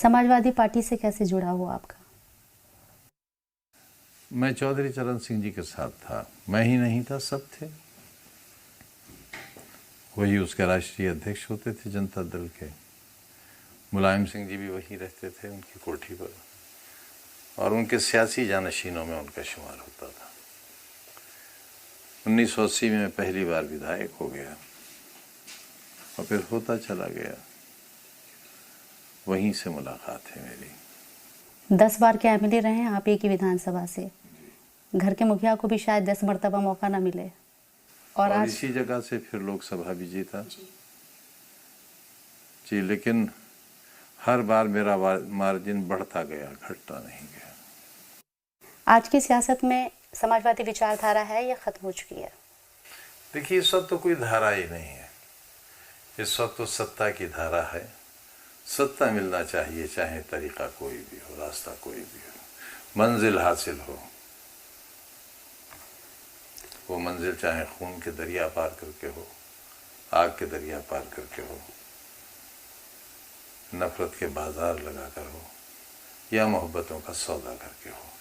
Samajwadi party से कैसे जुड़ा हुआ आपका? मैं चौधरी चरण सिंह जी के साथ था। मैं ही नहीं था, सब थे। वही उसके राष्ट्रीय अध्यक्ष होते थे जनता दल के। मुलायम सिंह जी भी वही रहते थे उनकी कोठी पर, और उनके सियासी जानशीनों में उनका शुमार होता था। 1980 में मैं पहली बार विधायक हो गया और फिर होता चला गया। वहीं से मुलाकात है मेरी। 10 बार के एमएलए रहे हैं आप एक ही विधानसभा से। घर के मुखिया को भी शायद 10 मर्तबा मौका ना मिले, और आज इसी जगह से फिर लोकसभा भी जीता जी। लेकिन हर बार मेरा मार्जिन बढ़ता गया, घटता नहीं गया। आज की सियासत में समाजवादी विचारधारा है या खत्म हो चुकी है? देखिए, इस वक्त तो कोई धारा ही नहीं है। इस वक्त तो सत्ता की धारा है। सत्ता मिलना चाहिए, चाहे तरीका कोई भी हो, रास्ता कोई भी हो, मंजिल हासिल हो। वो मंजिल चाहे खून के दरिया पार करके हो, आग के दरिया पार करके हो, नफरत के बाजार लगाकर हो, या मोहब्बतों का सौदा करके हो।